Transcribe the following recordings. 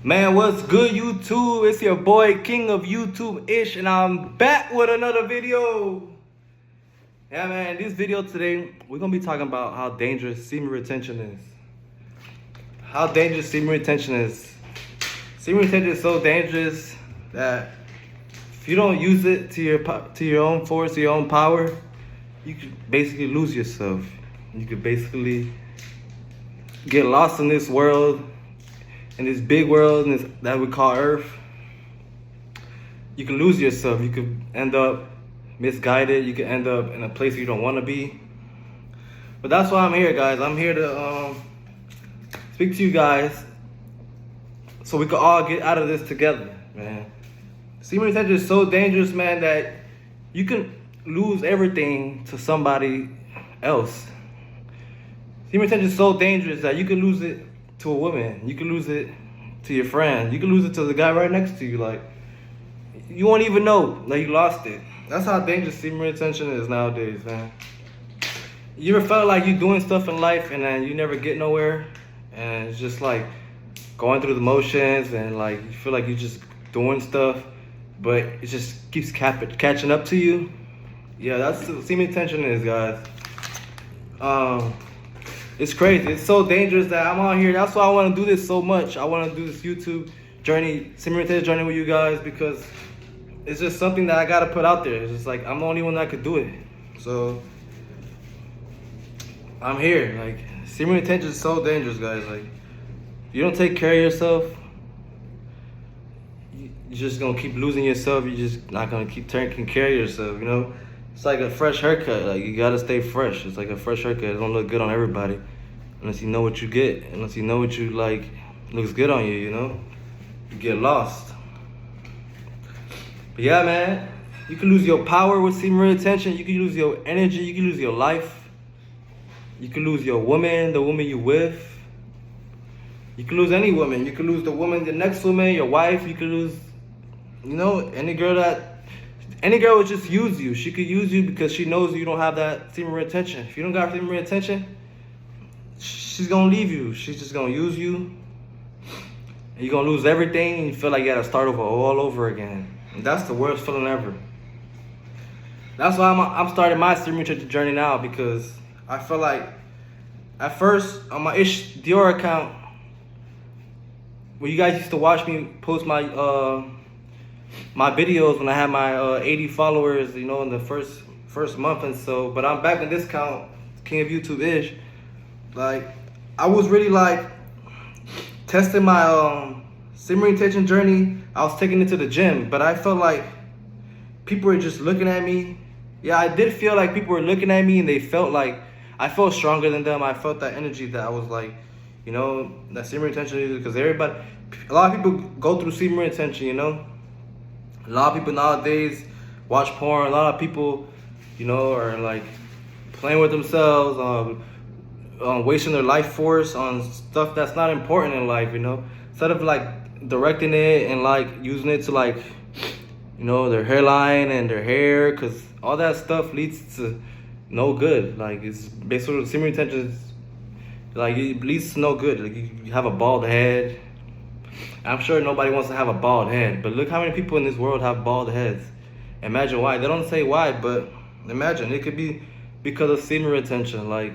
Man, what's good, YouTube? It's your boy, King of YouTube-ish, and I'm back with another video. Yeah, man, this video today, we're going to be talking about how dangerous semen retention is. How dangerous semen retention is. Semen retention is so dangerous that if you don't use it to your own force, to your own power, you could basically lose yourself. You could basically get lost in this world, in this big world that we call Earth. You can lose yourself. You could end up misguided. You could end up in a place you don't want to be. But that's why I'm here, guys. I'm here to speak to you guys so we can all get out of this together, man. Semen retention is so dangerous, man, that you can lose everything to somebody else. Semen retention is so dangerous that you can lose it to a woman. You can lose it to your friend. You can lose it to the guy right next to you. Like, you won't even know that you lost it. That's how dangerous semen retention is nowadays, man. You ever felt like you're doing stuff in life and then you never get nowhere? And it's just like going through the motions and like you feel like you're just doing stuff, but it just keeps catching up to you. Yeah, that's what semen retention is, guys. It's crazy. It's so dangerous that I'm out here. That's why I want to do this so much. I want to do this YouTube journey, semen retention journey with you guys, because it's just something that I got to put out there. It's just like I'm the only one that could do it. So I'm here. Like, semen retention is so dangerous, guys. Like, you don't take care of yourself, you're just going to keep losing yourself. You're just not going to keep taking care of yourself, you know? It's like a fresh haircut. Like, you gotta stay fresh. It's like a fresh haircut. It don't look good on everybody unless you know what you get. Unless you know what you like looks good on you, you know? You get lost. But yeah, man, you can lose your power with semen retention. You can lose your energy. You can lose your life. You can lose your woman, the woman you with. You can lose any woman. You can lose the woman, the next woman, your wife. You can lose, you know, any girl would just use you. She could use you because she knows you don't have that semen retention. If you don't got semen retention, she's gonna leave you. She's just gonna use you. And you're gonna lose everything and you feel like you gotta start over all over again. And that's the worst feeling ever. That's why I'm starting my semen retention journey now, because I feel like at first on my Ish Dior account, when you guys used to watch me post my videos when I had my 80 followers, you know, in the first month and so. But I'm back in this account, King of YouTube-ish. Like, I was really like testing my semen retention journey. I was taking it to the gym, but I felt like people were just looking at me. Yeah, I did feel like people were looking at me and they felt like I felt stronger than them. I felt that energy that I was like, you know, that semen retention, because a lot of people go through semen retention, you know. A lot of people nowadays watch porn. A lot of people, you know, are like playing with themselves, wasting their life force on stuff that's not important in life, you know. Instead of like directing it and like using it to like, you know, their hairline and their hair, because all that stuff leads to no good. Like, it's basically semen retention is like, it leads to no good. Like, you have a bald head. I'm sure nobody wants to have a bald head, but look how many people in this world have bald heads. Imagine why. They don't say why, but imagine. It could be because of semen retention. Like,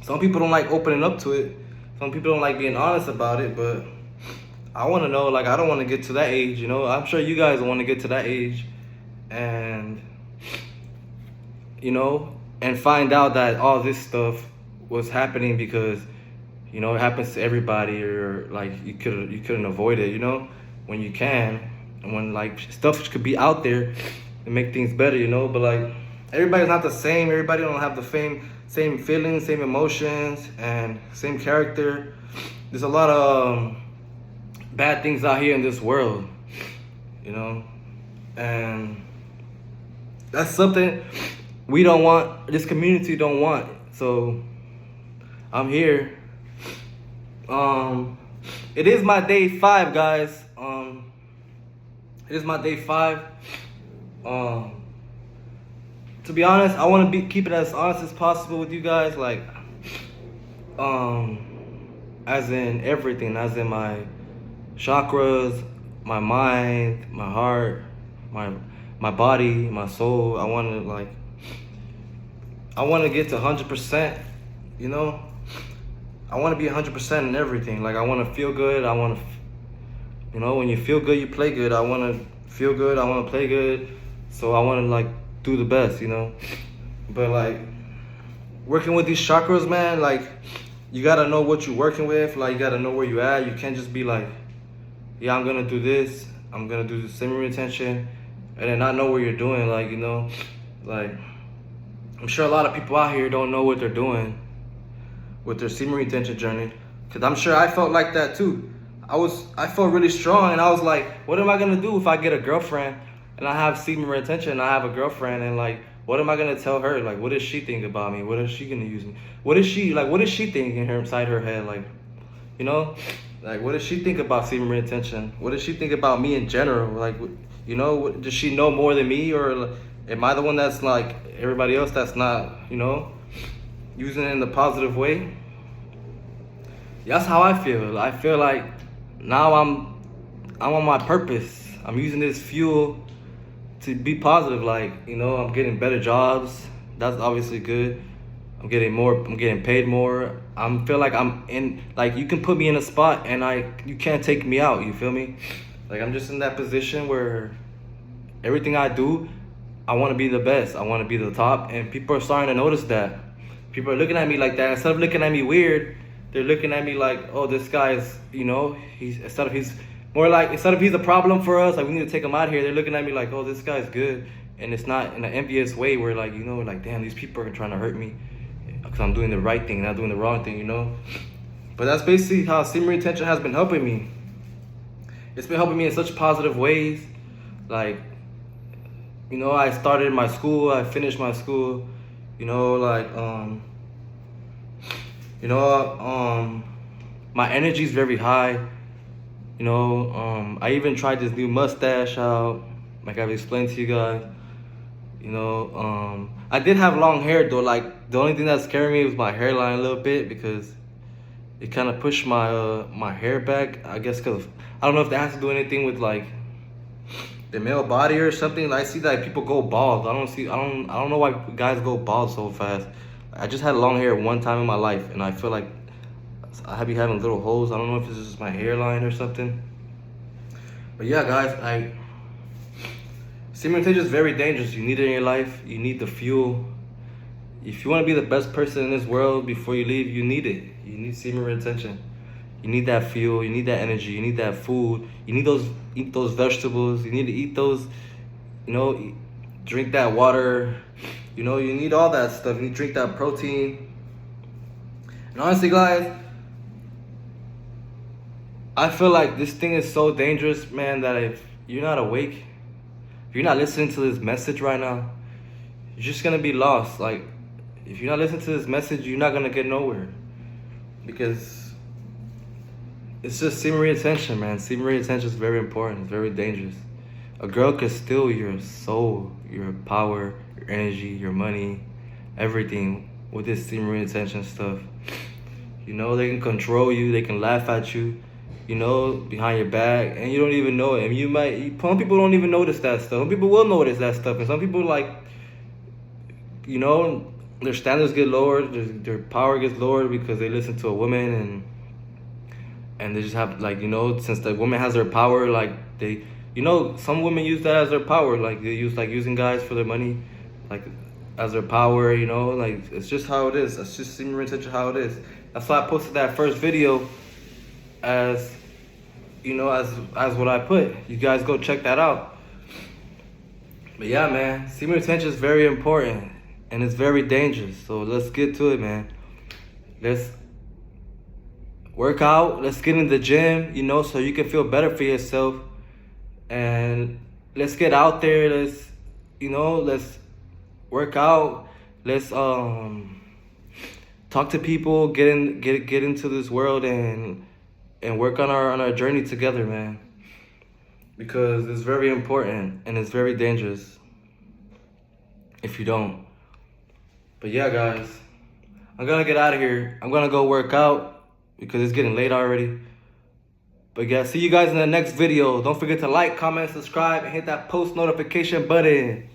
some people don't like opening up to it. Some people don't like being honest about it, but I want to know, like, I don't want to get to that age, you know. I'm sure you guys want to get to that age and, you know, and find out that all this stuff was happening because, you know, it happens to everybody, or like you couldn't avoid it, you know, when you can, and when like stuff could be out there and make things better, you know. But like, everybody's not the same. Everybody don't have the same feelings, same emotions, and same character. There's a lot of bad things out here in this world, you know, and that's something we don't want. This community don't want. So I'm here. It is my day 5, guys. It is my day 5. To be honest, I want to keep it as honest as possible with you guys. Like, as in everything, as in my chakras, my mind, my heart, my my body, my soul. I want to get to 100%, you know? I want to be 100% in everything. Like, I want to feel good. When you feel good, you play good. I want to feel good. I want to play good. So I want to, like, do the best, you know? But, like, working with these chakras, man, like, you got to know what you're working with. Like, you got to know where you're at. You can't just be like, yeah, I'm going to do this. I'm going to do the semen retention. And then not know what you're doing. Like, you know, like, I'm sure a lot of people out here don't know what they're doing with their semen retention journey. Because I'm sure I felt like that too. I felt really strong, and I was like, what am I going to do if I get a girlfriend and I have semen retention and I have a girlfriend, and like, what am I going to tell her? Like, what does she think about me? What is she going to use me? What is she thinking inside her head? Like, you know, like, what does she think about semen retention? What does she think about me in general? Like, you know, does she know more than me, or am I the one that's like everybody else that's not, you know, using it in the positive way? That's how I feel. I feel like now I'm on my purpose. I'm using this fuel to be positive. Like, you know, I'm getting better jobs. That's obviously good. I'm getting paid more. I feel like I'm in, like, you can put me in a spot and you can't take me out, you feel me? Like, I'm just in that position where everything I do, I want to be the best. I want to be the top, and people are starting to notice that. People are looking at me like that. Instead of looking at me weird, they're looking at me like, oh, this guy is, you know, instead of he's a problem for us, like, we need to take him out of here, they're looking at me like, oh, this guy's good. And it's not in an envious way where, like, you know, like, damn, these people are trying to hurt me because I'm doing the right thing, not doing the wrong thing, you know? But that's basically how semen retention has been helping me. It's been helping me in such positive ways. Like, you know, I started my school, I finished my school, you know, like, my energy's very high. You know, I even tried this new mustache out, like I've explained to you guys. You know, I did have long hair though. Like, the only thing that scared me was my hairline a little bit, because it kind of pushed my hair back. I guess because I don't know if that has to do anything with like the male body or something. I see that people go bald. I don't know why guys go bald so fast. I just had long hair one time in my life, and I feel like I be having little holes. I don't know if it's just my hairline or something. But yeah, guys, semen retention is very dangerous. You need it in your life. You need the fuel. If you want to be the best person in this world before you leave, you need it. You need semen retention. You need that fuel. You need that energy. You need that food. You need eat those vegetables. You need to eat those, you know, drink that water. You know, you need all that stuff. You need to drink that protein. And honestly, guys, I feel like this thing is so dangerous, man, that if you're not awake, if you're not listening to this message right now, you're just gonna be lost. Like, if you're not listening to this message, you're not gonna get nowhere. Because it's just semen retention, man. Semen retention is very important. It's very dangerous. A girl could steal your soul, your power, your energy, your money, everything with this semen retention stuff. You know, they can control you. They can laugh at you, you know, behind your back, and you don't even know it. And some people don't even notice that stuff. Some people will notice that stuff, and some people, like, you know, their standards get lowered, their power gets lowered because they listen to a woman, and they just have, like, you know, since the woman has their power, like, they, you know, some women use that as their power. Like, they use, like, using guys for their money, like, as their power, you know, like, it's just how it is. That's just semen retention, how it is. That's why I posted that first video as, you know, as what I put. You guys go check that out. But yeah, man, semen retention is very important, and it's very dangerous. So let's get to it, man. Let's work out. Let's get in the gym, you know, so you can feel better for yourself. And let's get out there. Let's, you know, let's work out. Let's talk to people. Get into this world and work on our journey together, man. Because it's very important and it's very dangerous if you don't. But yeah, guys, I'm gonna get out of here. I'm gonna go work out because it's getting late already. But yeah, see you guys in the next video. Don't forget to like, comment, subscribe, and hit that post notification button.